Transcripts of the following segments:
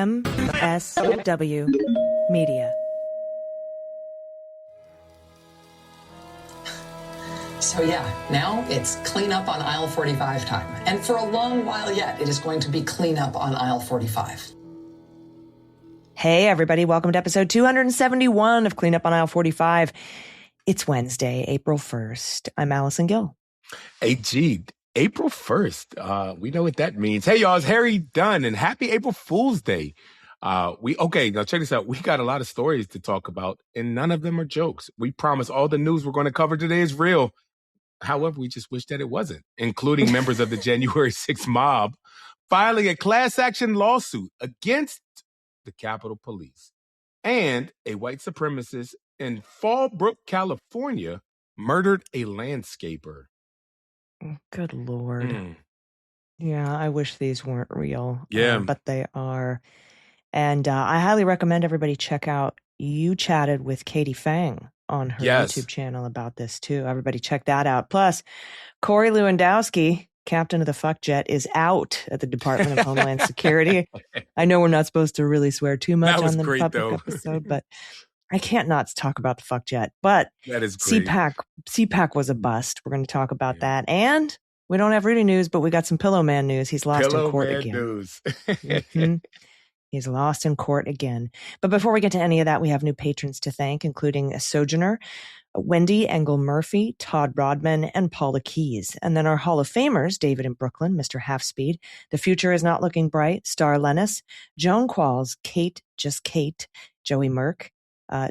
MSW Media. So yeah, now it's clean up on aisle 45 time. And for a long while yet, it is going to be clean up on aisle 45. Hey, everybody. Welcome to episode 271 of Clean Up on Aisle 45. It's Wednesday, April 1st. I'm Allison Gill. AG, April 1st. We know what that means. Hey, y'all, it's Harry Dunn, and happy April Fool's Day. Now check this out. We got a lot of stories to talk about, and none of them are jokes. We promise all the news we're going to cover today is real. However, we just wish that it wasn't, including members of the January 6th mob filing a class action lawsuit against the Capitol Police, and a white supremacist in Fallbrook, California, murdered a landscaper. Good Lord. Yeah, I wish these weren't real. Yeah. But they are. And I highly recommend everybody check out You Chatted with Katie Fang on her YouTube channel about this too. Everybody check that out. Plus, Corey Lewandowski, captain of the fuck jet, is out at the Department of Homeland Security. I know we're not supposed to really swear too much on the public episode, but I can't not talk about the fuck jet. But that is great. CPAC was a bust. We're going to talk about that. And we don't have Rudy news, but we got some Pillow Man news. He's lost in court again. News. He's lost in court again. But before we get to any of that, we have new patrons to thank, including a Sojourner, Wendy Engel Murphy, Todd Rodman, and Paula Keys. And then our Hall of Famers, David in Brooklyn, Mr. Half Speed, The Future is Not Looking Bright, Star Lennis, Joan Qualls, Kate, Just Kate, Joey Merck,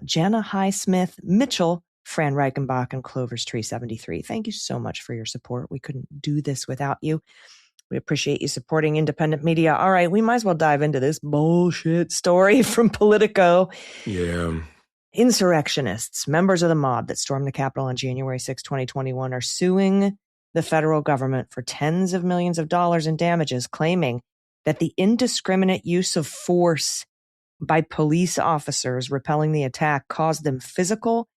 Jana Highsmith, Mitchell, Fran Reichenbach, and Clover's Tree 73. Thank you so much for your support. We couldn't do this without you. We appreciate you supporting independent media. All right, we might as well dive into this bullshit story from Politico. Yeah. Insurrectionists, members of the mob that stormed the Capitol on January 6, 2021, are suing the federal government for tens of millions of dollars in damages, claiming that the indiscriminate use of force by police officers repelling the attack caused them physical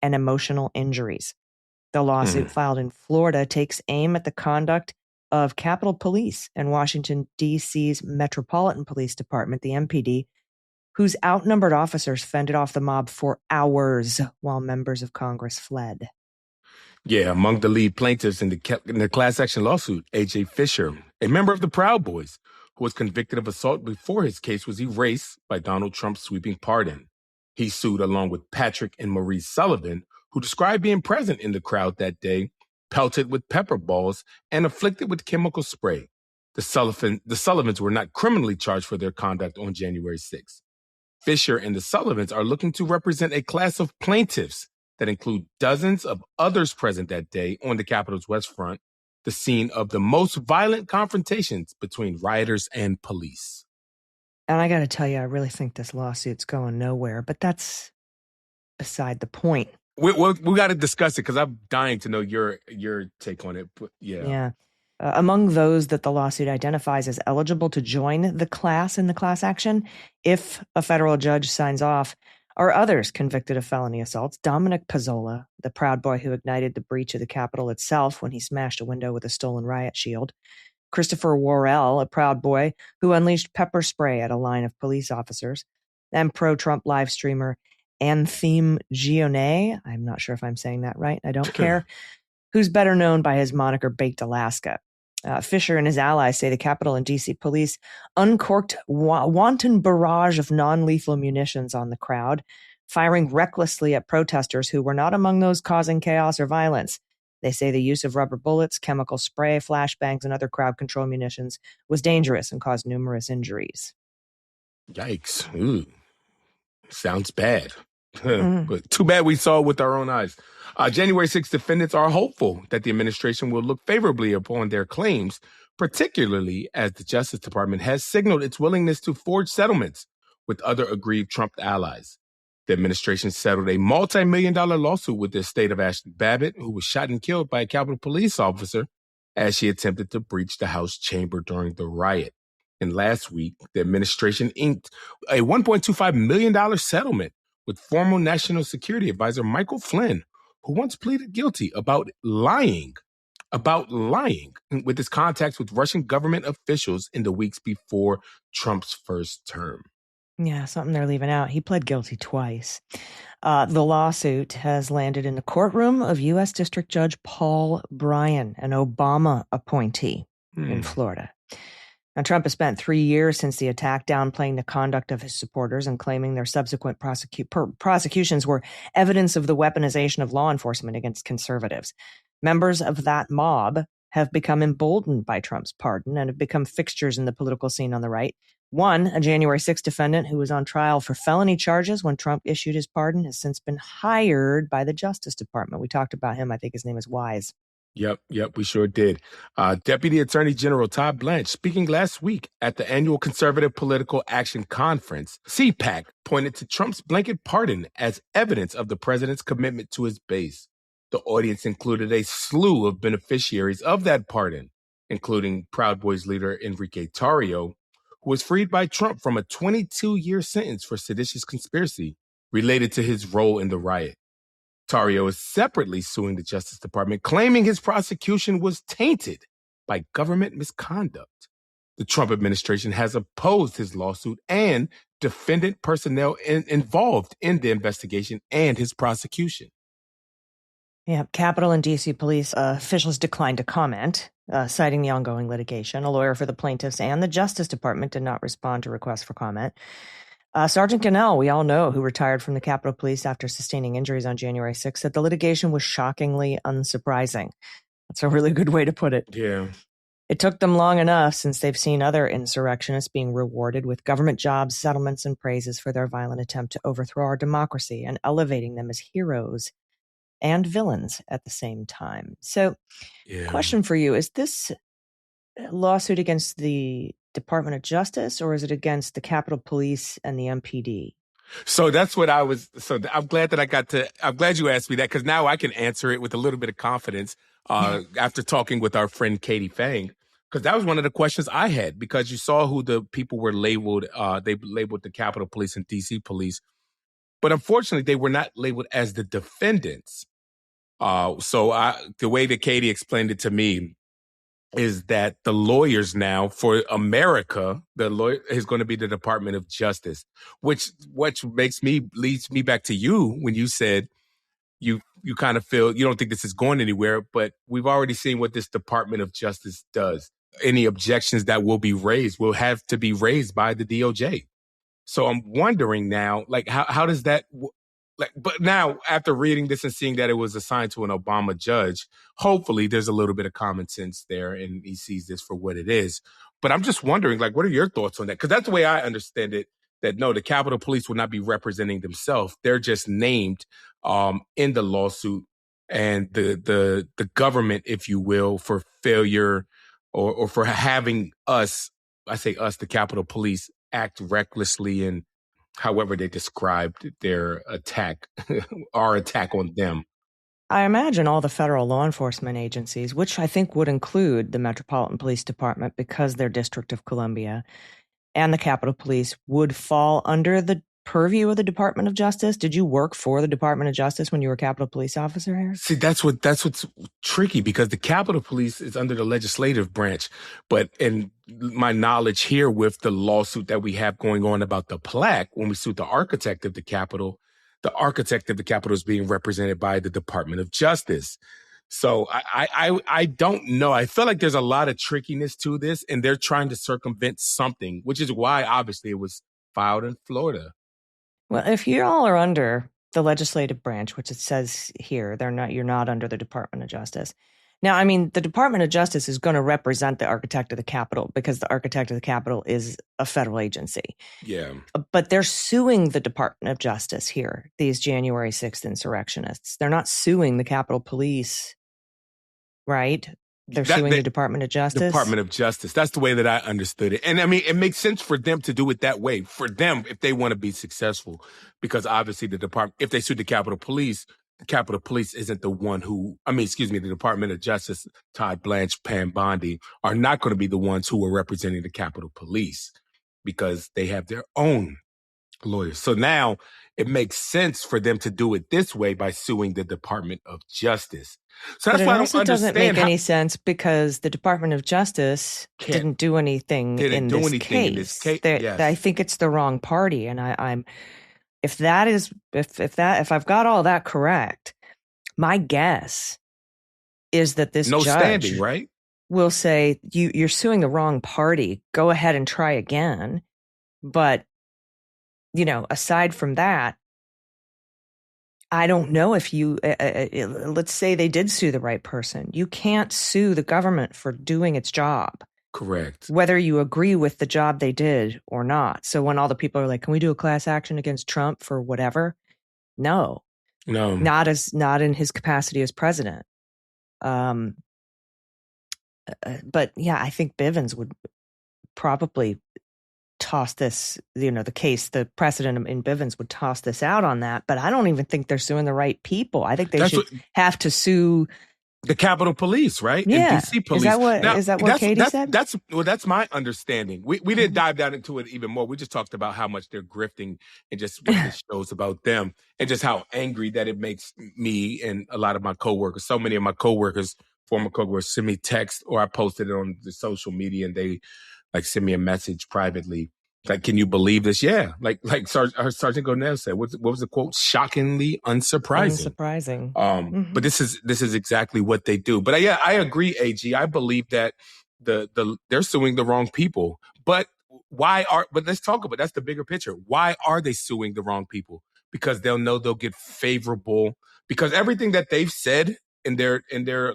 and emotional injuries. The lawsuit filed in Florida takes aim at the conduct of Capitol Police and Washington, D.C.'s Metropolitan Police Department, the MPD, whose outnumbered officers fended off the mob for hours while members of Congress fled. Yeah, among the lead plaintiffs in the class action lawsuit, A.J. Fisher, a member of the Proud Boys, who was convicted of assault before his case was erased by Donald Trump's sweeping pardon. He sued along with Patrick and Maurice Sullivan, who described being present in the crowd that day, pelted with pepper balls, and afflicted with chemical spray. The Sullivans were not criminally charged for their conduct on January 6th. Fisher and the Sullivans are looking to represent a class of plaintiffs that include dozens of others present that day on the Capitol's West Front, the scene of the most violent confrontations between rioters and police. And I got to tell you, I really think this lawsuit's going nowhere, but that's beside the point. We got to discuss it because I'm dying to know your take on it. But yeah. Among those that the lawsuit identifies as eligible to join the class in the class action, if a federal judge signs off, are others convicted of felony assaults. Dominic Pezzola, the Proud Boy who ignited the breach of the Capitol itself when he smashed a window with a stolen riot shield. Christopher Worrell, a Proud Boy who unleashed pepper spray at a line of police officers. And pro-Trump live streamer Antheme Gionnet, I'm not sure if I'm saying that right, I don't care, who's better known by his moniker Baked Alaska. Fisher and his allies say the Capitol and D.C. police uncorked wanton barrage of non-lethal munitions on the crowd, firing recklessly at protesters who were not among those causing chaos or violence. They say the use of rubber bullets, chemical spray, flashbangs, and other crowd control munitions was dangerous and caused numerous injuries. Yikes. Ooh. Sounds bad. But too bad we saw it with our own eyes. January 6th defendants are hopeful that the administration will look favorably upon their claims, particularly as the Justice Department has signaled its willingness to forge settlements with other aggrieved Trump allies. The administration settled a multi-million-dollar lawsuit with the estate of Ashton Babbitt, who was shot and killed by a Capitol Police officer as she attempted to breach the House chamber during the riot. And last week, the administration inked a $1.25 million settlement with former National Security Advisor Michael Flynn, who once pleaded guilty about lying about lying with his contacts with Russian government officials in the weeks before Trump's first term. Yeah, something they're leaving out. He pled guilty twice. The lawsuit has landed in the courtroom of U.S. District Judge Paul Bryan, an Obama appointee in Florida. Now, Trump has spent 3 years since the attack downplaying the conduct of his supporters and claiming their subsequent prosecutions were evidence of the weaponization of law enforcement against conservatives. Members of that mob have become emboldened by Trump's pardon and have become fixtures in the political scene on the right. One, a January 6 defendant who was on trial for felony charges when Trump issued his pardon, has since been hired by the Justice Department. We talked about him. I think his name is Wise. Yep, we sure did. Deputy Attorney General Todd Blanche, speaking last week at the annual Conservative Political Action Conference, CPAC pointed to Trump's blanket pardon as evidence of the president's commitment to his base. The audience included a slew of beneficiaries of that pardon, including Proud Boys leader Enrique Tarrio, who was freed by Trump from a 22-year sentence for seditious conspiracy related to his role in the riot. Tarrio is separately suing the Justice Department, claiming his prosecution was tainted by government misconduct. The Trump administration has opposed his lawsuit and defendant personnel involved in the investigation and his prosecution. Yeah, Capitol and D.C. police officials declined to comment, citing the ongoing litigation. A lawyer for the plaintiffs and the Justice Department did not respond to requests for comment. Sergeant Cannell, we all know, who retired from the Capitol Police after sustaining injuries on January 6th, said the litigation was shockingly unsurprising. That's a really good way to put it. Yeah. It took them long enough since they've seen other insurrectionists being rewarded with government jobs, settlements, and praises for their violent attempt to overthrow our democracy and elevating them as heroes and villains at the same time. So, Question for you, is this lawsuit against the Department of Justice, or is it against the Capitol Police and the MPD? So that's what I was. So I'm glad that I'm glad you asked me that, because now I can answer it with a little bit of confidence after talking with our friend Katie Fang, because that was one of the questions I had, because you saw who the people were labeled. They labeled the Capitol Police and DC Police, but unfortunately they were not labeled as the defendants. The way that Katie explained it to me is that the lawyers now for America, the lawyer is going to be the Department of Justice, which leads me back to you when you said you kind of feel you don't think this is going anywhere, but we've already seen what this Department of Justice does. Any objections that will be raised will have to be raised by the DOJ. So I'm wondering now, like, how does that but now, after reading this and seeing that it was assigned to an Obama judge, hopefully there's a little bit of common sense there and he sees this for what it is. But I'm just wondering, like, what are your thoughts on that? Because that's the way I understand it, that no, the Capitol Police will not be representing themselves. They're just named in the lawsuit, and the government, if you will, for failure or for having us, I say us, the Capitol Police, act recklessly and however they described their attack, our attack on them. I imagine all the federal law enforcement agencies, which I think would include the Metropolitan Police Department because they're District of Columbia, and the Capitol Police would fall under the purview of the Department of Justice. Did you work for the Department of Justice when you were a Capitol Police officer here? See, that's what's tricky, because the Capitol Police is under the legislative branch. But in my knowledge here with the lawsuit that we have going on about the plaque, when we sued the architect of the Capitol is being represented by the Department of Justice. So I don't know. I feel like there's a lot of trickiness to this, and they're trying to circumvent something, which is why obviously it was filed in Florida. Well, if you all are under the legislative branch, which it says here, you're not under the Department of Justice. Now, I mean, the Department of Justice is going to represent the architect of the Capitol because the architect of the Capitol is a federal agency. Yeah. But they're suing the Department of Justice here, these January 6th insurrectionists. They're not suing the Capitol Police, right? They're suing the Department of Justice? Department of Justice. That's the way that I understood it. And I mean, it makes sense for them to do it that way, for them, if they want to be successful, because obviously if they sue the Capitol Police isn't the one the Department of Justice, Todd Blanche, Pam Bondi, are not going to be the ones who are representing the Capitol Police, because they have their own lawyers. So now it makes sense for them to do it this way by suing the Department of Justice. So But that's it why I don't also doesn't make understand how any sense because the Department of Justice didn't do anything in this case. Yes, I think it's the wrong party, and I'm if I've got all that correct, my guess is that this no judge standing, right? will say you're suing the wrong party. Go ahead and try again. But aside from that, I don't know if you, let's say they did sue the right person. You can't sue the government for doing its job. Correct. Whether you agree with the job they did or not. So when all the people are like, can we do a class action against Trump for whatever? No, not in his capacity as president. But yeah, I think Bivens would probably toss this, the precedent in Bivens would toss this out on that, but I don't even think they're suing the right people. I think they should have to sue the Capitol Police, right? Yeah. And DC Police. Is that what Katie said? That's my understanding. We didn't dive down into it even more. We just talked about how much they're grifting and just what this shows about them and just how angry that it makes me and a lot of my coworkers. So many of my coworkers, former coworkers, send me text or I posted it on the social media and they send me a message privately. Like, can you believe this? Yeah. Like Sergeant Gonell said, what was the quote? Shockingly unsurprising. But this is exactly what they do. But I agree, AG. I believe that they're suing the wrong people. But let's talk about that's the bigger picture. Why are they suing the wrong people? Because they'll know they'll get favorable, because everything that they've said in their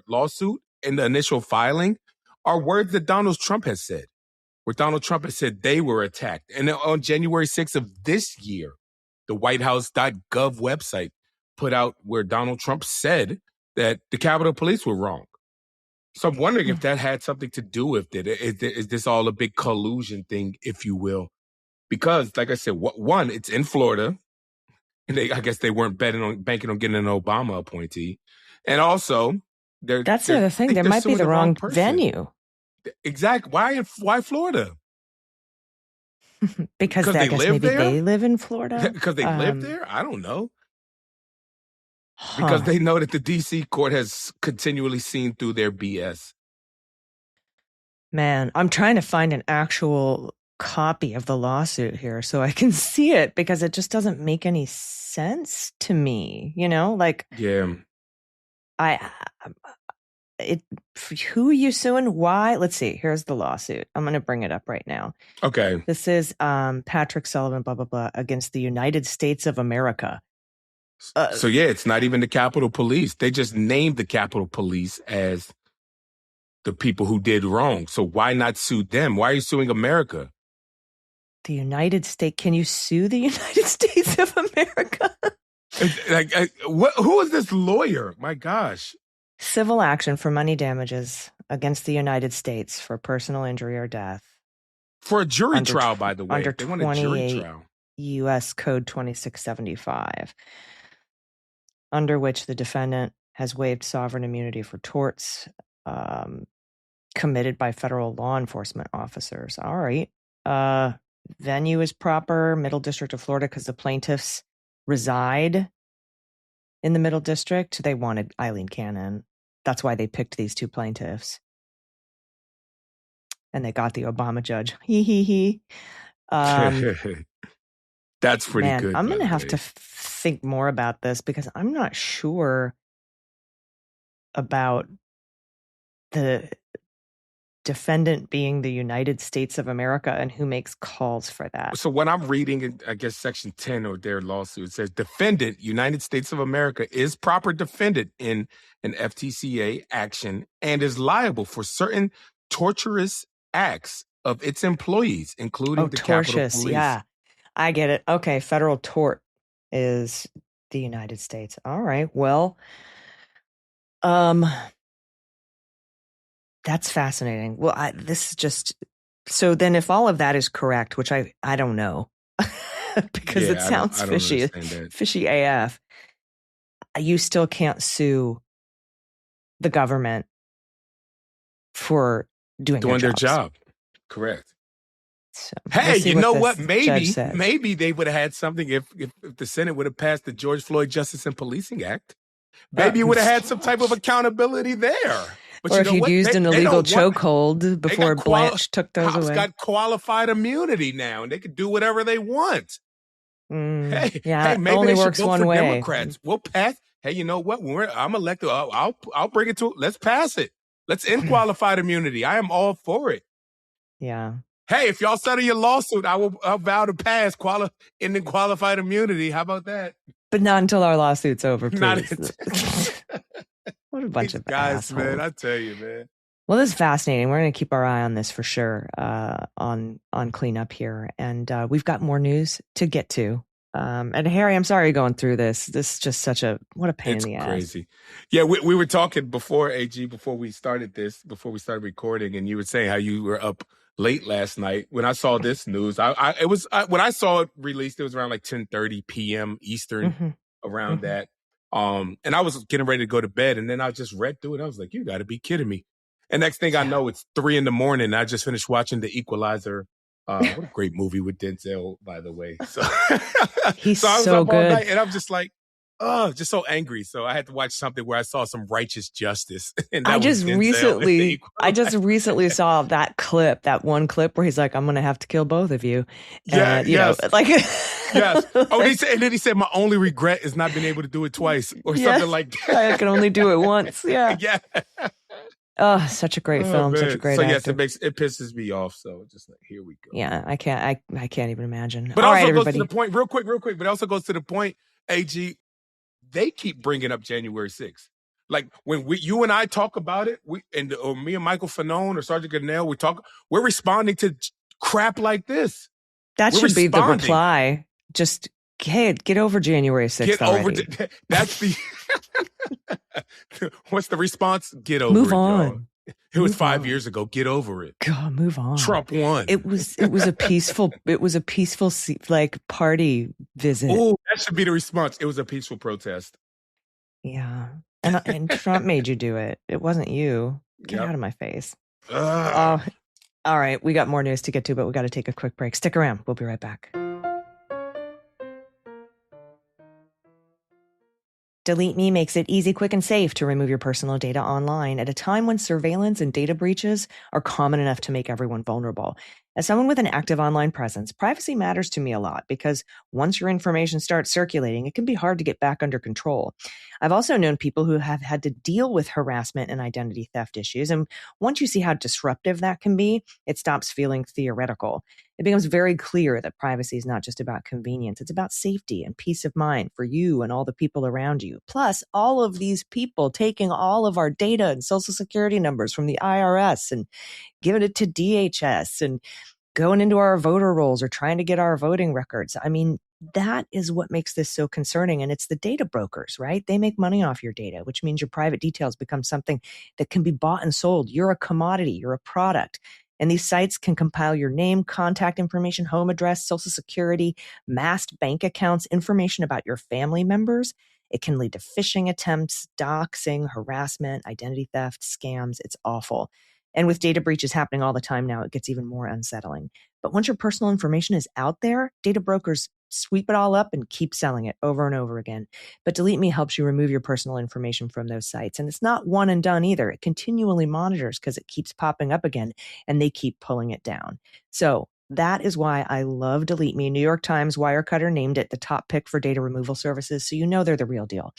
lawsuit, in the initial filing, are words that Donald Trump has said. Where Donald Trump has said they were attacked. And on January 6th of this year, the whitehouse.gov website put out where Donald Trump said that the Capitol Police were wrong. So I'm wondering if that had something to do with it. Is this all a big collusion thing, if you will? Because, like I said, one, it's in Florida. And I guess they weren't banking on getting an Obama appointee. And also, that's the other thing. There might be the wrong venue. Exactly. Why Florida? Because I guess maybe they live in Florida. Because they live there? I don't know. Because they know that the D.C. court has continually seen through their BS. Man, I'm trying to find an actual copy of the lawsuit here so I can see it, because it just doesn't make any sense to me. Yeah. Who are you suing? Why? Let's see. Here's the lawsuit. I'm going to bring it up right now. Okay. This is Patrick Sullivan, blah, blah, blah, against the United States of America. So yeah, it's not even the Capitol Police. They just named the Capitol Police as the people who did wrong. So why not sue them? Why are you suing America? The United States. Can you sue the United States of America? Who is this lawyer? My gosh. Civil action for money damages against the United States for personal injury or death. For a jury trial, by the way. Under they want a jury trial. U.S. Code 2675, under which the defendant has waived sovereign immunity for torts committed by federal law enforcement officers. All right. Venue is proper, Middle District of Florida, because the plaintiffs reside in the Middle District. They wanted Eileen Cannon. That's why they picked these two plaintiffs. And they got the Obama judge. That's pretty good. I'm going to have to think more about this, because I'm not sure about the defendant being the United States of America and who makes calls for that. So when I'm reading in, I guess, Section 10 of their lawsuit, it says defendant, United States of America, is proper defendant in an FTCA action and is liable for certain torturous acts of its employees, including the Capitol Police. Yeah, I get it. Okay, federal tort is the United States. All right, well, that's fascinating. Well, this is just, so then if all of that is correct, which I don't know, because it sounds fishy AF, you still can't sue the government for doing their job. Correct. So Hey, we'll see you know this what? judge says. Maybe they would have had something if the Senate would have passed the George Floyd Justice and Policing Act. Maybe you would have had some type of accountability there. But or you if know you'd what? used an illegal chokehold They before got Blanche took those cops away. got qualified immunity now, and they can do whatever they want. Hey, maybe only they should works vote one for way. Democrats. We'll pass. Hey, you know what? When I'm elected, I'll bring it to. Let's pass it. Let's end qualified immunity. I am all for it. Yeah. Hey, if y'all settle your lawsuit, I'll vow to pass ending qualified immunity. How about that? But not until our lawsuit's over, please. Not What a bunch of guys, assholes. man. I tell you, man. Well, this is fascinating. We're going to keep our eye on this for sure on cleanup here. And we've got more news to get to. And Harry, I'm sorry you're going through this. This is just what a pain in the ass. It's crazy. Yeah, we were talking before, before we started recording, and you were saying how you were up late last night. When I saw this news, when I saw it released, it was around like 10:30 p.m. Eastern, around that. And I was getting ready to go to bed, and then I just read through it. I was like, you got to be kidding me. And next thing I know, it's 3 a.m. and I just finished watching The Equalizer. What a great movie with Denzel, by the way. So he's I was so up good. all night, and I'm just like, just so angry. So I had to watch something where I saw some righteous justice. And that I just recently saw that one clip where he's like, I'm going to have to kill both of you. Yeah, and, yes. Yes. Oh, and then he said, my only regret is not being able to do it twice or something like that. I can only do it once. Yeah. Yeah. Oh, such a great film. Man. Such a great So actor. yes, it pisses me off. So just like, here we go. Yeah, I can't even imagine. But all also right, goes everybody. to the point, real quick, but it also goes to the point, AG, they keep bringing up January 6th. Like when you and I talk about it, or me and Michael Fanone or Sergeant Goodell, we're responding to crap like this. That should be the reply. Just, hey, get over January 6th already. That's the... What's the response? Get over Move it, on. y'all. It was 5 years ago. Get over it. God, move on. Trump won. It was a peaceful like party visit. Oh, that should be the response. It was a peaceful protest. Yeah. And Trump made you do it. It wasn't you. Get out of my face. All right. We got more news to get to, but we got to take a quick break. Stick around. We'll be right back. DeleteMe makes it easy, quick, and safe to remove your personal data online at a time when surveillance and data breaches are common enough to make everyone vulnerable. As someone with an active online presence, privacy matters to me a lot because once your information starts circulating, it can be hard to get back under control. I've also known people who have had to deal with harassment and identity theft issues. And once you see how disruptive that can be, it stops feeling theoretical. It becomes very clear that privacy is not just about convenience. It's about safety and peace of mind for you and all the people around you. Plus, all of these people taking all of our data and social security numbers from the IRS and giving it to DHS and going into our voter rolls or trying to get our voting records. I mean, that is what makes this so concerning. And it's the data brokers, right? They make money off your data, which means your private details become something that can be bought and sold. You're a commodity. You're a product. And these sites can compile your name, contact information, home address, social security, masked bank accounts, information about your family members. It can lead to phishing attempts, doxing, harassment, identity theft, scams. It's awful. And with data breaches happening all the time now, it gets even more unsettling. But once your personal information is out there, data brokers sweep it all up and keep selling it over and over again. But DeleteMe helps you remove your personal information from those sites. And it's not one and done either. It continually monitors because it keeps popping up again and they keep pulling it down. So that is why I love DeleteMe. New York Times Wirecutter named it the top pick for data removal services, so you know they're the real deal.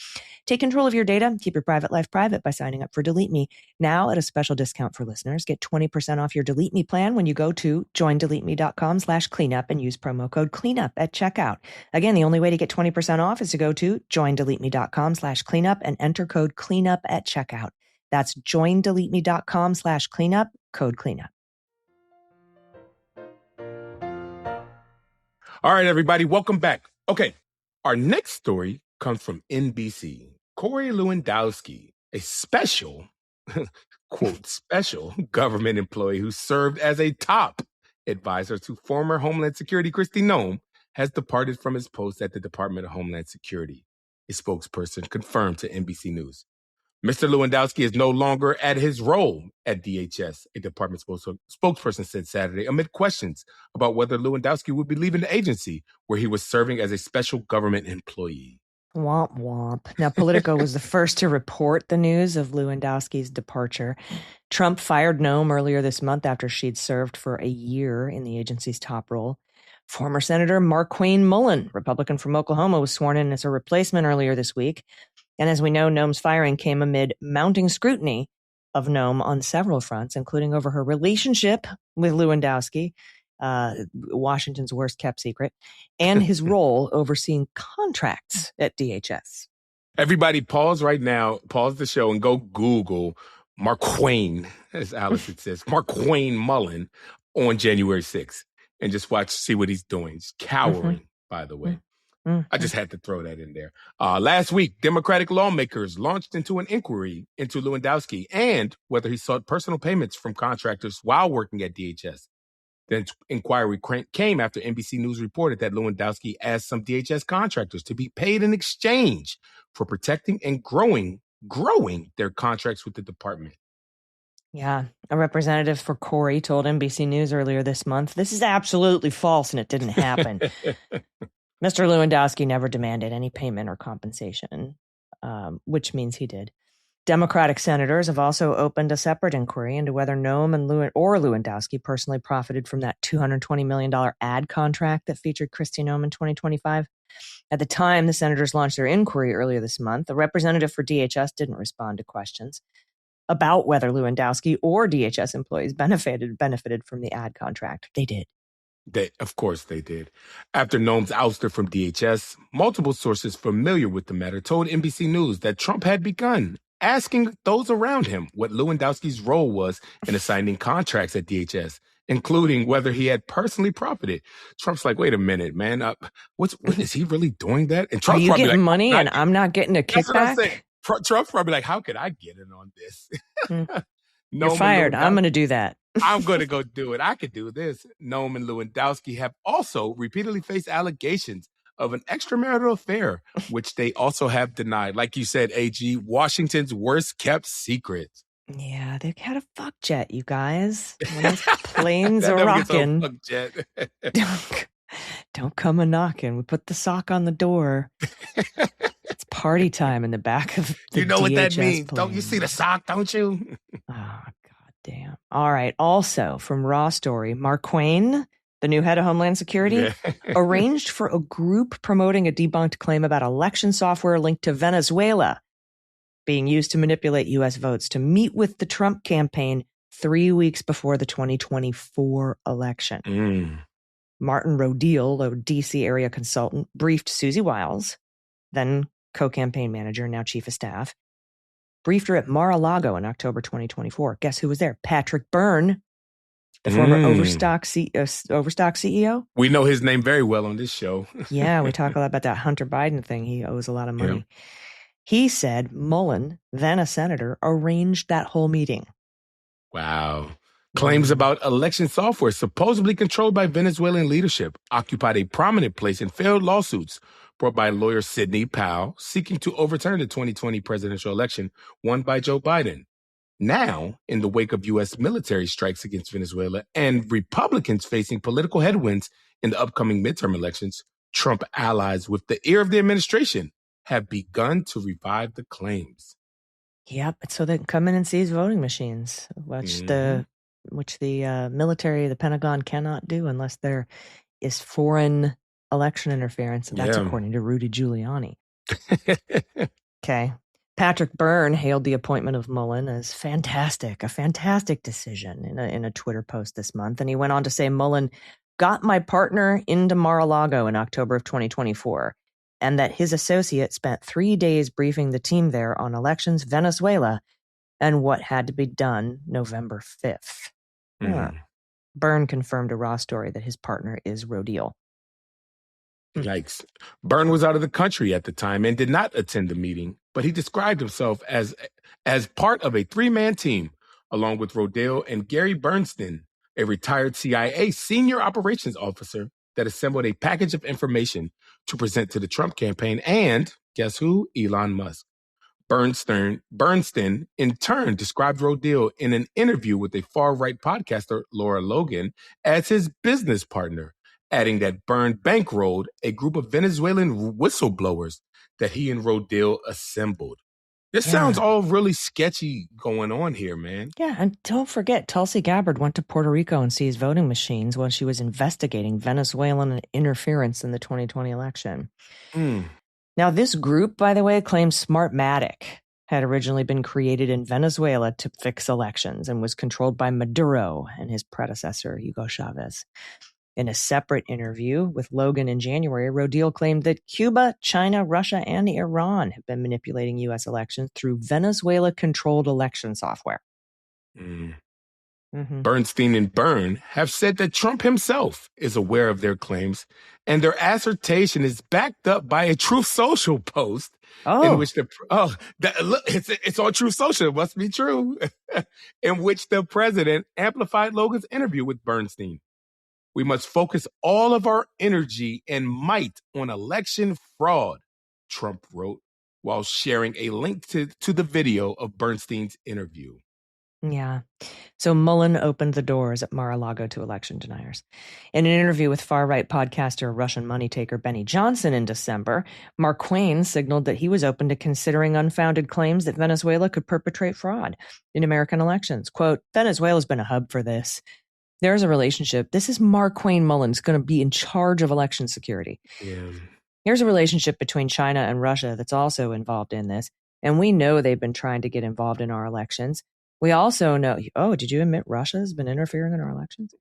Take control of your data, keep your private life private by signing up for DeleteMe. Now at a special discount for listeners, get 20% off your DeleteMe plan when you go to joindeleteme.com/cleanup and use promo code cleanup at checkout. Again, the only way to get 20% off is to go to joindeleteme.com/cleanup and enter code cleanup at checkout. That's joindeleteme.com/cleanup, code cleanup. All right, everybody, welcome back. Okay, our next story comes from NBC. Corey Lewandowski, a special, quote, special government employee who served as a top advisor to former Homeland Security Kristi Noem, has departed from his post at the Department of Homeland Security. A spokesperson confirmed to NBC News. Mr. Lewandowski is no longer at his role at DHS, a department spokesperson said Saturday, amid questions about whether Lewandowski would be leaving the agency where he was serving as a special government employee. Womp womp. Now, Politico was the first to report the news of Lewandowski's departure. Trump fired Noem earlier this month after she'd served for a year in the agency's top role. Former Senator Marquayne Mullen, Republican from Oklahoma, was sworn in as a replacement earlier this week. And as we know, Noem's firing came amid mounting scrutiny of Noem on several fronts, including over her relationship with Lewandowski, Washington's worst kept secret, and his role overseeing contracts at DHS. Everybody pause right now, pause the show and go Google Marquayne, as Allison says, Marquayne Mullen on January 6th. And just see what he's doing. He's cowering, by the way. I just had to throw that in there. Last week, Democratic lawmakers launched into an inquiry into Lewandowski and whether he sought personal payments from contractors while working at DHS. The inquiry came after NBC News reported that Lewandowski asked some DHS contractors to be paid in exchange for protecting and growing their contracts with the department. Yeah, a representative for Corey told NBC News earlier this month, this is absolutely false and it didn't happen. Mr. Lewandowski never demanded any payment or compensation, which means he did. Democratic senators have also opened a separate inquiry into whether Noem and Lewandowski personally profited from that $220 million ad contract that featured Kristi Noem in 2025. At the time the senators launched their inquiry earlier this month, the representative for DHS didn't respond to questions about whether Lewandowski or DHS employees benefited from the ad contract. They did. Of course they did. After Noem's ouster from DHS, multiple sources familiar with the matter told NBC News that Trump had begun asking those around him what Lewandowski's role was in assigning contracts at DHS, including whether he had personally profited. Trump's like, wait a minute, man. What is he really doing that? And Trump's Are you probably getting like, money and I'm not getting a kickback? Trump's probably like, how could I get in on this? You're fired. I'm going to do that. I'm going to go do it. I could do this. Noem and Lewandowski have also repeatedly faced allegations of an extramarital affair, which they also have denied. Like you said, AG, Washington's worst kept secret. Yeah, they had a fuck jet, you guys. When those planes are rocking, don't come a knocking. We put the sock on the door. It's party time in the back of the You know DHS what that means. plane. Don't you see the sock, don't you? Oh, God damn. All right. Also from Raw Story, Marquayne, the new head of Homeland Security, arranged for a group promoting a debunked claim about election software linked to Venezuela being used to manipulate U.S. votes to meet with the Trump campaign 3 weeks before the 2024 election. Martin Rodil, a D.C. area consultant, briefed Susie Wiles, then co-campaign manager, now chief of staff, briefed her at Mar-a-Lago in October 2024. Guess who was there? Patrick Byrne, the former Overstock CEO. We know his name very well on this show. Yeah, we talk a lot about that Hunter Biden thing. He owes a lot of money. Yeah. He said Mullen, then a senator, arranged that whole meeting. Wow. Claims about election software supposedly controlled by Venezuelan leadership occupied a prominent place in failed lawsuits brought by lawyer Sidney Powell seeking to overturn the 2020 presidential election won by Joe Biden. Now, in the wake of U.S. military strikes against Venezuela and Republicans facing political headwinds in the upcoming midterm elections, Trump allies with the ear of the administration have begun to revive the claims. Yep, so they can come in and seize voting machines, which the military, the Pentagon cannot do unless there is foreign election interference. And that's according to Rudy Giuliani. Okay. Patrick Byrne hailed the appointment of Mullen as fantastic, a fantastic decision in a Twitter post this month. And he went on to say Mullen got my partner into Mar-a-Lago in October of 2024, and that his associate spent 3 days briefing the team there on elections, Venezuela, and what had to be done November 5th. Byrne confirmed to Raw Story that his partner is Rodil. Yikes. Byrne was out of the country at the time and did not attend the meeting, but he described himself as part of a 3-man team, along with Rodil and Gary Bernstein, a retired CIA senior operations officer that assembled a package of information to present to the Trump campaign and, guess who? Elon Musk. Bernstein, in turn, described Rodil in an interview with a far-right podcaster, Laura Logan, as his business partner, adding that Byrne bankrolled a group of Venezuelan whistleblowers that he and Rodil assembled. This sounds all really sketchy going on here, man. Yeah, and don't forget, Tulsi Gabbard went to Puerto Rico and seized voting machines while she was investigating Venezuelan interference in the 2020 election. Now, this group, by the way, claims Smartmatic had originally been created in Venezuela to fix elections and was controlled by Maduro and his predecessor, Hugo Chavez. In a separate interview with Logan in January, Rodil claimed that Cuba, China, Russia, and Iran have been manipulating U.S. elections through Venezuela-controlled election software. Bernstein and Byrne have said that Trump himself is aware of their claims, and their assertion is backed up by a Truth Social post in which it's on Truth Social. It must be true. In which the president amplified Logan's interview with Bernstein. We must focus all of our energy and might on election fraud, Trump wrote, while sharing a link to the video of Bernstein's interview. Yeah. So Mullen opened the doors at Mar-a-Lago to election deniers. In an interview with far-right podcaster Russian money taker Benny Johnson in December, Mark Quain signaled that he was open to considering unfounded claims that Venezuela could perpetrate fraud in American elections. Quote, Venezuela's been a hub for this. There's a relationship. This is Mark Quain Mullen's going to be in charge of election security. Yeah. Here's a relationship between China and Russia that's also involved in this. And we know they've been trying to get involved in our elections. We also know, did you admit Russia's been interfering in our elections?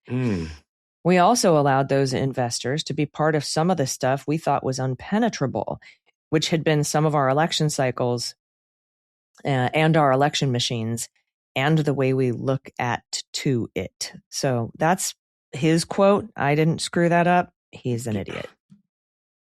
We also allowed those investors to be part of some of the stuff we thought was unpenetrable, which had been some of our election cycles and our election machines and the way we look to it. So that's his quote. I didn't screw that up. He's an idiot.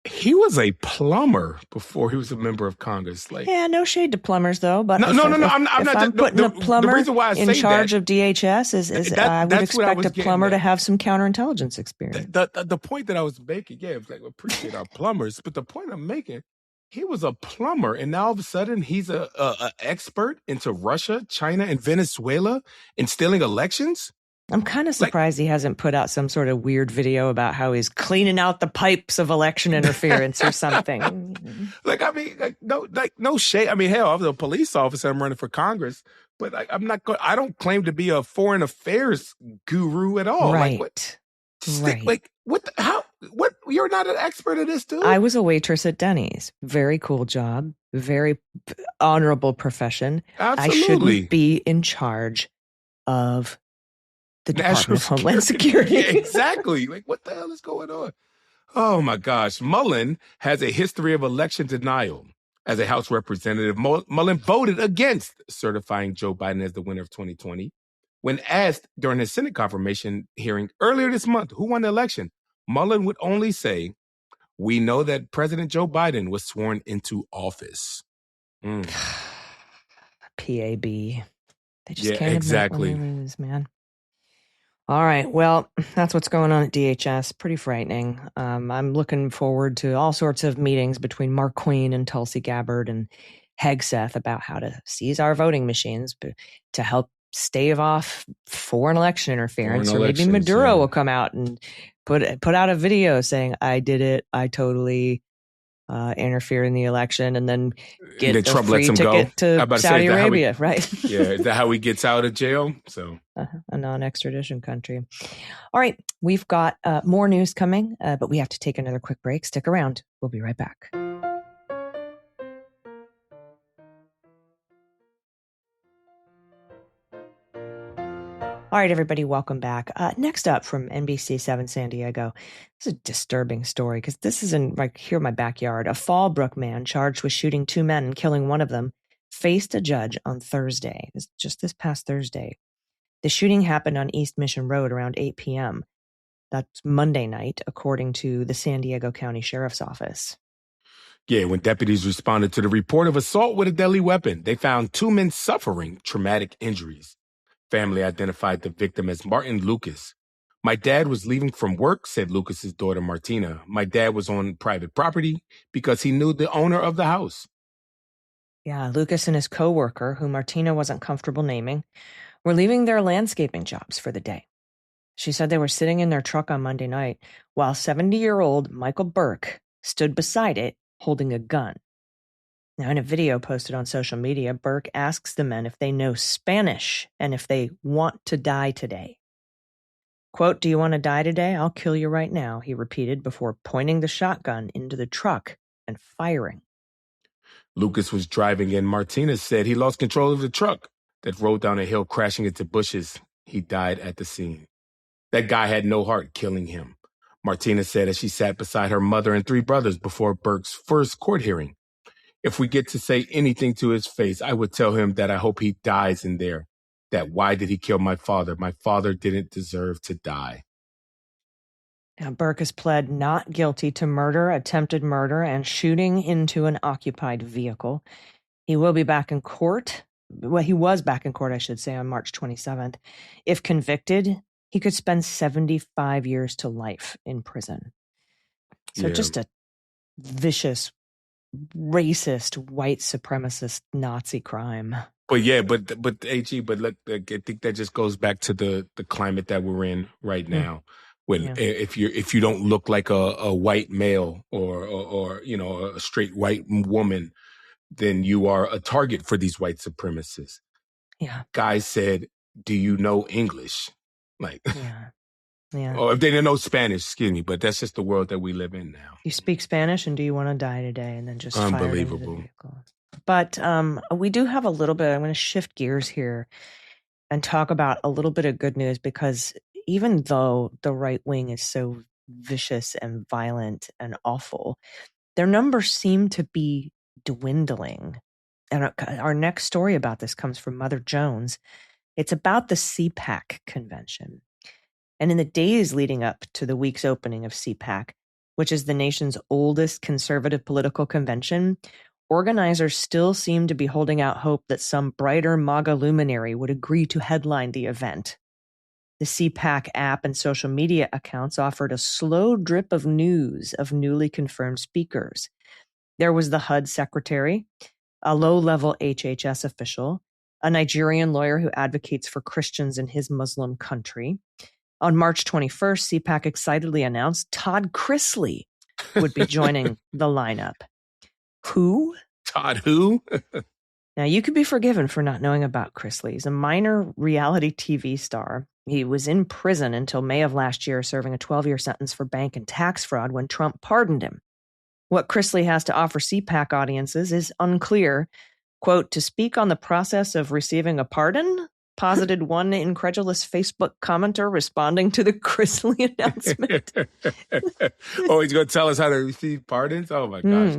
He was a plumber before he was a member of Congress. Yeah, no shade to plumbers, though. But I'm not putting a plumber in charge of DHS, I would expect a plumber to have some counterintelligence experience. The point that I was making, it's like, appreciate our plumbers, but the point I'm making, he was a plumber, and now all of a sudden he's a expert into Russia, China, and Venezuela in stealing elections. I'm kind of surprised he hasn't put out some sort of weird video about how he's cleaning out the pipes of election interference or something. No shade. I mean, hell, I'm a police officer. I'm running for Congress, but I don't claim to be a foreign affairs guru at all. Right. What? You're not an expert at this, dude. I was a waitress at Denny's. Very cool job. Very honorable profession. Absolutely. I shouldn't be in charge of the Department of Homeland Security. Yeah, exactly. What the hell is going on? Oh, my gosh. Mullen has a history of election denial. As a House representative, Mullen voted against certifying Joe Biden as the winner of 2020. When asked during his Senate confirmation hearing earlier this month who won the election, Mullen would only say, we know that President Joe Biden was sworn into office. PAB. They just can't admit when they lose, man. All right. Well, that's what's going on at DHS. Pretty frightening. I'm looking forward to all sorts of meetings between Mark Quain and Tulsi Gabbard and Hegseth about how to seize our voting machines to help stave off foreign election interference. Or maybe Maduro will come out and put out a video saying, I did it. I totally interfere in the election, and then get a free ticket to Saudi Arabia, right? Yeah, is that how he gets out of jail? So a non-extradition country. All right, we've got more news coming, but we have to take another quick break. Stick around. We'll be right back. All right, everybody, welcome back. Next up from NBC7 San Diego, this is a disturbing story because this is here in my backyard. A Fallbrook man charged with shooting two men and killing one of them faced a judge on Thursday, just this past Thursday. The shooting happened on East Mission Road around 8 p.m. That's Monday night, according to the San Diego County Sheriff's Office. Yeah, when deputies responded to the report of assault with a deadly weapon, they found two men suffering traumatic injuries. Family identified the victim as Martin Lucas. My dad was leaving from work, said Lucas's daughter Martina. My dad was on private property because he knew the owner of the house. Yeah, Lucas and his coworker, who Martina wasn't comfortable naming, were leaving their landscaping jobs for the day. She said they were sitting in their truck on Monday night while 70-year-old Michael Burke stood beside it holding a gun. Now, in a video posted on social media, Burke asks the men if they know Spanish and if they want to die today. Quote, "Do you want to die today? I'll kill you right now," he repeated before pointing the shotgun into the truck and firing. Lucas was driving and Martinez said he lost control of the truck that rolled down a hill, crashing into bushes. He died at the scene. That guy had no heart, killing him. Martinez said as she sat beside her mother and three brothers before Burke's first court hearing. If we get to say anything to his face, I would tell him that I hope he dies in there. That why did he kill my father? My father didn't deserve to die. Now, Burke has pled not guilty to murder, attempted murder, and shooting into an occupied vehicle. He will be back in court. Well, he was back in court, I should say, on March 27th. If convicted, he could spend 75 years to life in prison. So just a vicious, racist, white supremacist Nazi crime. But AG, look, I think that just goes back to the climate that we're in right now. When if you don't look like a white male or a straight white woman, then you are a target for these white supremacists. Yeah. Guys said, "Do you know English?" Like, yeah. Or if they didn't know Spanish, excuse me. But that's just the world that we live in now. You speak Spanish, and do you want to die today? And then just unbelievable. Fire into the vehicle. But we do have a little bit. I'm going to shift gears here and talk about a little bit of good news, because even though the right wing is so vicious and violent and awful, their numbers seem to be dwindling. And our next story about this comes from Mother Jones. It's about the CPAC convention. And in the days leading up to the week's opening of CPAC, which is the nation's oldest conservative political convention, organizers still seem to be holding out hope that some brighter MAGA luminary would agree to headline the event. The CPAC app and social media accounts offered a slow drip of news of newly confirmed speakers. There was the HUD secretary, a low-level HHS official, a Nigerian lawyer who advocates for Christians in his Muslim country. On March 21st, CPAC excitedly announced Todd Chrisley would be joining the lineup. Who? Todd who? Now, you could be forgiven for not knowing about Chrisley. He's a minor reality TV star. He was in prison until May of last year, serving a 12-year sentence for bank and tax fraud when Trump pardoned him. What Chrisley has to offer CPAC audiences is unclear. Quote, "To speak on the process of receiving a pardon?" posited one incredulous Facebook commenter responding to the Chrisley announcement. Oh, he's going to tell us how to receive pardons? Oh, my gosh.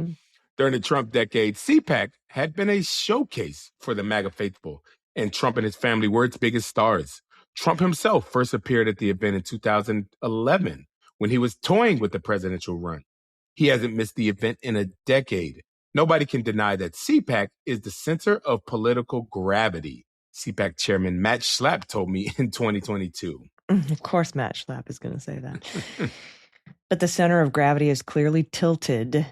During the Trump decade, CPAC had been a showcase for the MAGA faithful, and Trump and his family were its biggest stars. Trump himself first appeared at the event in 2011 when he was toying with the presidential run. He hasn't missed the event in a decade. Nobody can deny that CPAC is the center of political gravity, CPAC chairman Matt Schlapp told me in 2022. Of course Matt Schlapp is going to say that. But the center of gravity is clearly tilted.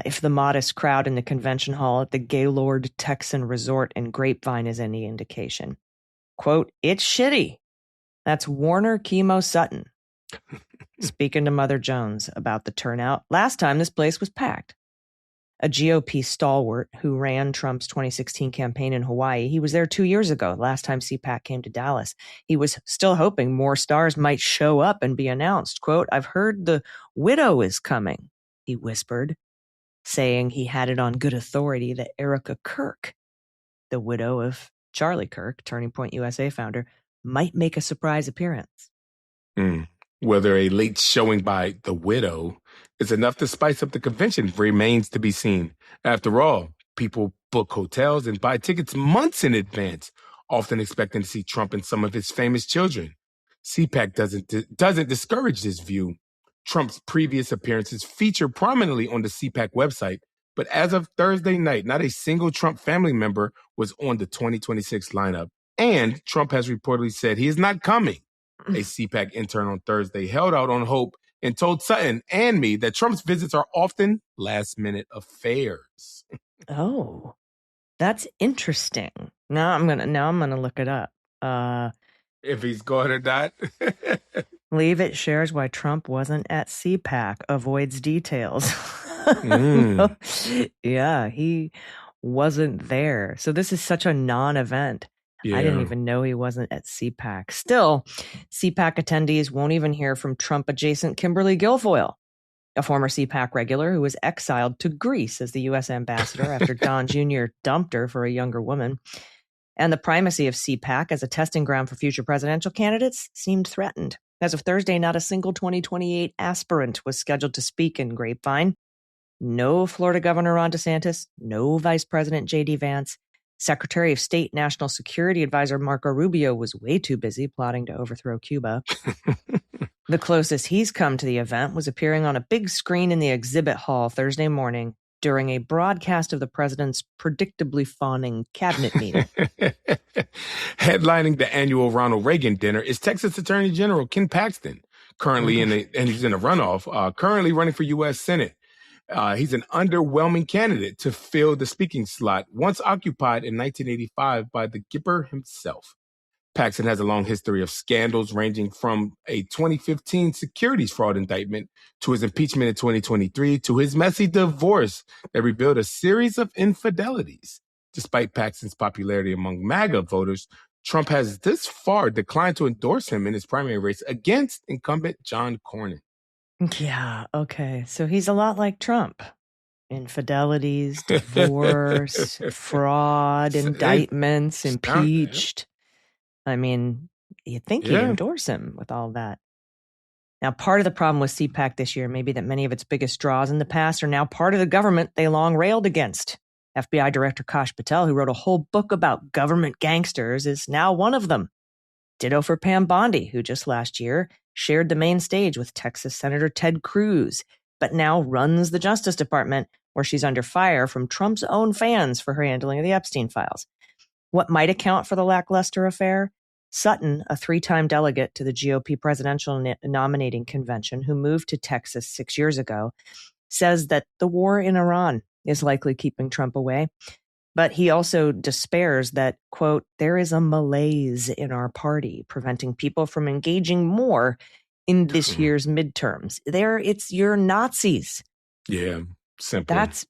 If the modest crowd in the convention hall at the Gaylord Texan Resort in Grapevine is any indication. Quote, "It's shitty." That's Warner Chemo Sutton speaking to Mother Jones about the turnout. Last time this place was packed. A GOP stalwart who ran Trump's 2016 campaign in Hawaii. He was there 2 years ago, last time CPAC came to Dallas. He was still hoping more stars might show up and be announced. Quote, "I've heard the widow is coming," he whispered, saying he had it on good authority that Erica Kirk, the widow of Charlie Kirk, Turning Point USA founder, might make a surprise appearance. Whether a late showing by the widow is enough to spice up the convention remains to be seen. After all, people book hotels and buy tickets months in advance, often expecting to see Trump and some of his famous children. CPAC doesn't discourage this view. Trump's previous appearances feature prominently on the CPAC website, but as of Thursday night, not a single Trump family member was on the 2026 lineup. And Trump has reportedly said he is not coming. A CPAC intern on Thursday held out on hope and told Sutton and me that Trump's visits are often last-minute affairs. Oh. That's interesting. Now I'm gonna look it up. If he's going or not. Leavitt shares why Trump wasn't at CPAC, avoids details. Yeah, he wasn't there. So this is such a non-event. Yeah. I didn't even know he wasn't at CPAC. Still, CPAC attendees won't even hear from Trump-adjacent Kimberly Guilfoyle, a former CPAC regular who was exiled to Greece as the U.S. ambassador after Don Jr. dumped her for a younger woman. And the primacy of CPAC as a testing ground for future presidential candidates seemed threatened. As of Thursday, not a single 2028 aspirant was scheduled to speak in Grapevine. No Florida Governor Ron DeSantis, no Vice President J.D. Vance. Secretary of State National Security Advisor Marco Rubio was way too busy plotting to overthrow Cuba. The closest he's come to the event was appearing on a big screen in the exhibit hall Thursday morning during a broadcast of the president's predictably fawning cabinet meeting. Headlining the annual Ronald Reagan dinner is Texas Attorney General Ken Paxton, currently he's in a runoff, currently running for U.S. Senate. He's an underwhelming candidate to fill the speaking slot once occupied in 1985 by the Gipper himself. Paxton has a long history of scandals ranging from a 2015 securities fraud indictment to his impeachment in 2023 to his messy divorce that revealed a series of infidelities. Despite Paxton's popularity among MAGA voters, Trump has this far declined to endorse him in his primary race against incumbent John Cornyn. Yeah, okay. So he's a lot like Trump. Infidelities, divorce, fraud, indictments, impeached. I mean, you'd think he'd endorse him with all that. Now, part of the problem with CPAC this year may be that many of its biggest draws in the past are now part of the government they long railed against. FBI Director Kash Patel, who wrote a whole book about government gangsters, is now one of them. Ditto for Pam Bondi, who just last year shared the main stage with Texas Senator Ted Cruz, but now runs the Justice Department, where she's under fire from Trump's own fans for her handling of the Epstein files. What might account for the lackluster affair? Sutton, a 3-time delegate to the GOP presidential nominating convention who moved to Texas 6 years ago, says that the war in Iran is likely keeping Trump away. But he also despairs that, quote, there is a malaise in our party preventing people from engaging more in this year's midterms. You're Nazis. Yeah, simple. That's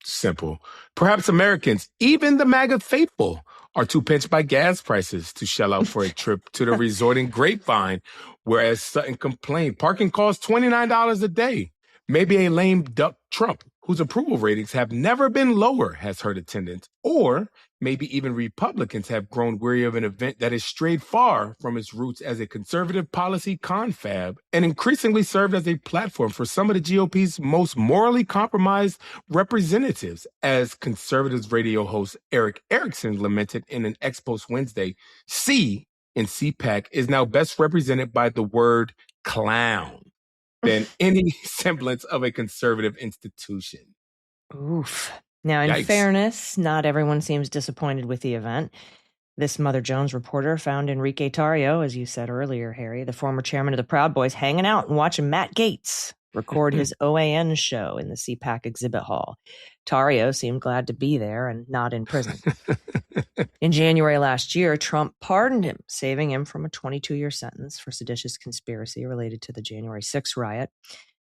simple. Perhaps Americans, even the MAGA faithful, are too pinched by gas prices to shell out for a trip to the resort in Grapevine, whereas Sutton complained parking costs $29 a day. Maybe a lame duck Trump, whose approval ratings have never been lower, has hurt attendance. Or maybe even Republicans have grown weary of an event that has strayed far from its roots as a conservative policy confab and increasingly served as a platform for some of the GOP's most morally compromised representatives, as conservatives radio host Eric Erickson lamented in an Ex Post Wednesday. C in CPAC is now best represented by the word clown than any semblance of a conservative institution. Oof. Now, in Yikes. fairness, not everyone seems disappointed with the event. This Mother Jones reporter found Enrique Tarrio, as you said earlier, Harry, the former chairman of the Proud Boys, hanging out and watching Matt Gaetz record his OAN show in the CPAC exhibit hall. Tarrio seemed glad to be there and not in prison. In January last year, Trump pardoned him, saving him from a 22-year sentence for seditious conspiracy related to the January 6th riot.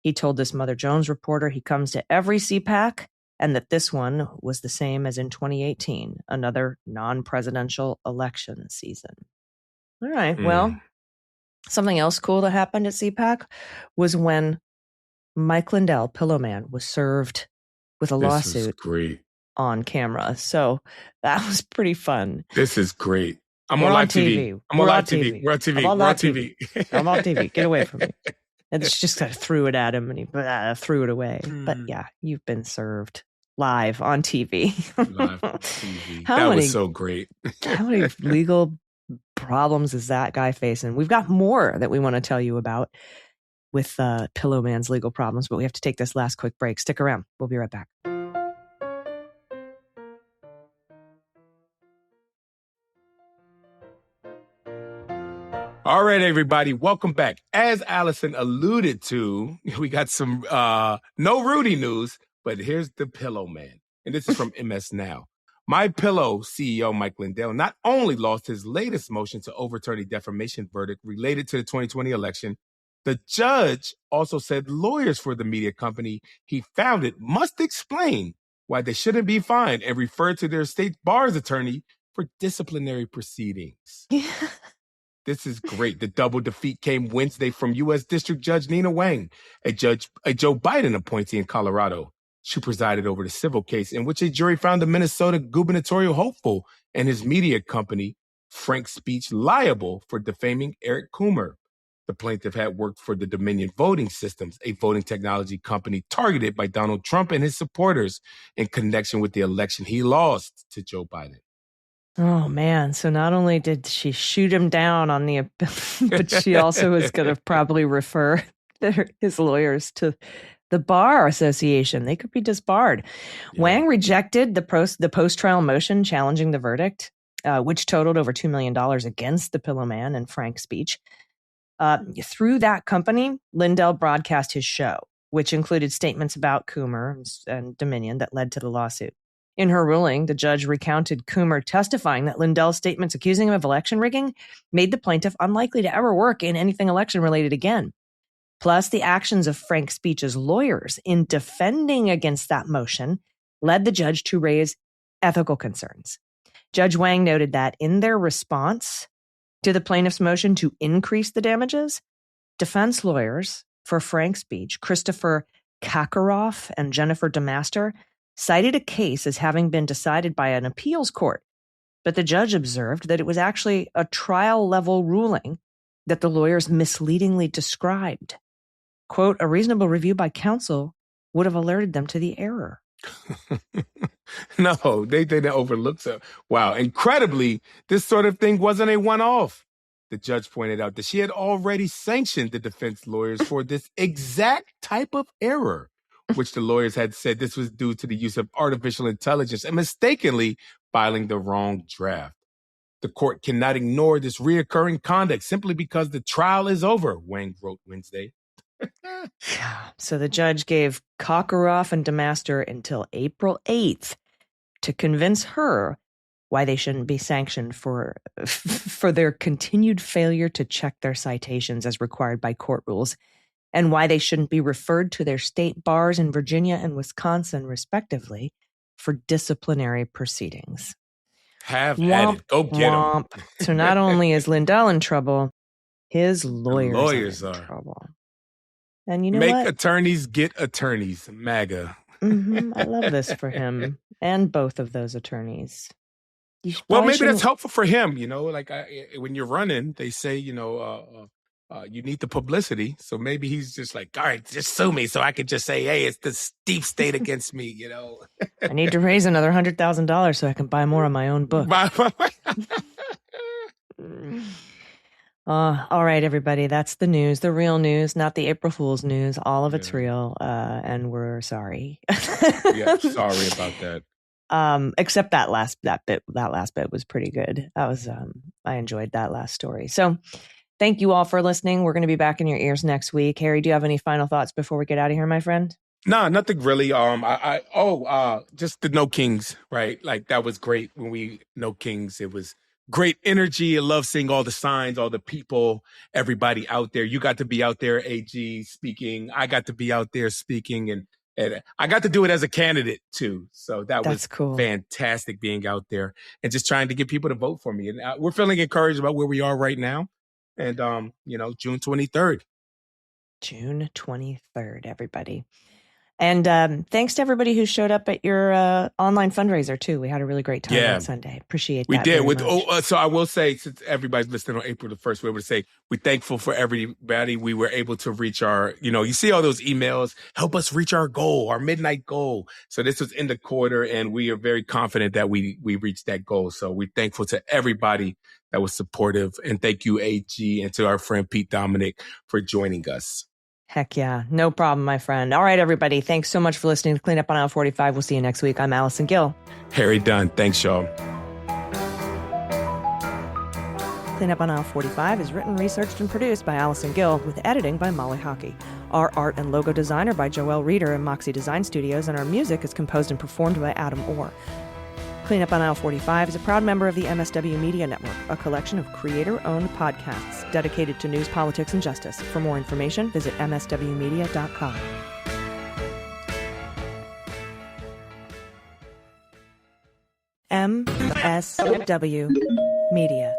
He told this Mother Jones reporter he comes to every CPAC and that this one was the same as in 2018, another non-presidential election season. All right, well, something else cool that happened at CPAC was when Mike Lindell, Pillowman, was served with a lawsuit on camera. So that was pretty fun. This is great. I'm on live TV. I'm on live TV. We're on TV. We're on TV. I'm on TV. Get away from me. And it's just kind of threw it at him and he threw it away. But yeah, you've been served live on TV. Live on TV. That was so great. How many legal problems is that guy facing? We've got more that we want to tell you about with Pillowman's legal problems, but we have to take this last quick break. Stick around. We'll be right back. All right, everybody, welcome back. As Allison alluded to, we got some no Rudy news, but here's the Pillowman. And this is from MS Now. My Pillow CEO Mike Lindell not only lost his latest motion to overturn a defamation verdict related to the 2020 election, the judge also said lawyers for the media company he founded must explain why they shouldn't be fined and refer to their state bar's attorney for disciplinary proceedings. This is great. The double defeat came Wednesday from U.S. District Judge Nina Wang, a Joe Biden appointee in Colorado. She presided over the civil case in which a jury found the Minnesota gubernatorial hopeful and his media company, Frank Speech, liable for defaming Eric Coomer. The plaintiff had worked for the Dominion Voting Systems, a voting technology company targeted by Donald Trump and his supporters in connection with the election he lost to Joe Biden. Oh, man. So not only did she shoot him down on the, but she also was going to probably refer his lawyers to the Bar Association. They could be disbarred. Yeah. Wang rejected the post-trial motion challenging the verdict, which totaled over $2 million against the Pillow Man and Frank Speech. Through that company, Lindell broadcast his show, which included statements about Coomer and Dominion that led to the lawsuit. In her ruling, the judge recounted Coomer testifying that Lindell's statements accusing him of election rigging made the plaintiff unlikely to ever work in anything election-related again. Plus, the actions of Frank Speech's lawyers in defending against that motion led the judge to raise ethical concerns. Judge Wang noted that in their response to the plaintiff's motion to increase the damages, defense lawyers for Frank Speech, Christopher Kakarov and Jennifer DeMaster, cited a case as having been decided by an appeals court, but the judge observed that it was actually a trial-level ruling that the lawyers misleadingly described. Quote, a reasonable review by counsel would have alerted them to the error. No, they overlooked it. Wow. Incredibly, this sort of thing wasn't a one-off. The judge pointed out that she had already sanctioned the defense lawyers for this exact type of error, which the lawyers had said this was due to the use of artificial intelligence and mistakenly filing the wrong draft. The court cannot ignore this reoccurring conduct simply because the trial is over, Wang wrote Wednesday. So the judge gave Kakarov and DeMaster until April 8th to convince her why they shouldn't be sanctioned for their continued failure to check their citations as required by court rules, and why they shouldn't be referred to their state bars in Virginia and Wisconsin, respectively, for disciplinary proceedings. Have at it. Go get them. So not only is Lindell in trouble, his lawyers are in trouble. And you know Make attorneys get attorneys, MAGA. I love this for him and both of those attorneys. Well, maybe that's helpful for him. You know, like when you're running, they say, you need the publicity. So maybe he's just like, all right, just sue me so I can just say, hey, it's the deep state against me, you know. I need to raise another $100,000 so I can buy more of my own book. All right, everybody. That's the news, the real news, not the April Fool's news. All of it's real, and we're sorry. Yeah, sorry about that. Except that last bit was pretty good. That was I enjoyed that last story. So, thank you all for listening. We're going to be back in your ears next week. Harry, do you have any final thoughts before we get out of here, my friend? No, nothing really. Just the No Kings, right? Like that was great when we No Kings. It was great energy. I love seeing all the signs, all the people, everybody out there. You got to be out there, AG, speaking. I got to be out there speaking, and I got to do it as a candidate too. So that was cool. Fantastic being out there and just trying to get people to vote for me. And we're feeling encouraged about where we are right now. And, June 23rd. June 23rd, everybody. And thanks to everybody who showed up at your online fundraiser, too. We had a really great time on Sunday. Appreciate that. We did. So I will say, since everybody's listening on April the 1st, we're able to say we're thankful for everybody. We were able to reach our, you see all those emails, help us reach our goal, our midnight goal. So this was in the quarter, and we are very confident that we reached that goal. So we're thankful to everybody that was supportive. And thank you, AG, and to our friend Pete Dominic for joining us. Heck yeah. No problem, my friend. All right, everybody. Thanks so much for listening to Clean Up on Aisle 45. We'll see you next week. I'm Allison Gill. Harry Dunn. Thanks, y'all. Clean Up on Aisle 45 is written, researched, and produced by Allison Gill with editing by Molly Hockey. Our art and logo design are by Joelle Reeder and Moxie Design Studios, and our music is composed and performed by Adam Orr. Cleanup on Aisle 45 is a proud member of the MSW Media Network, a collection of creator-owned podcasts dedicated to news, politics, and justice. For more information, visit mswmedia.com. MSW Media.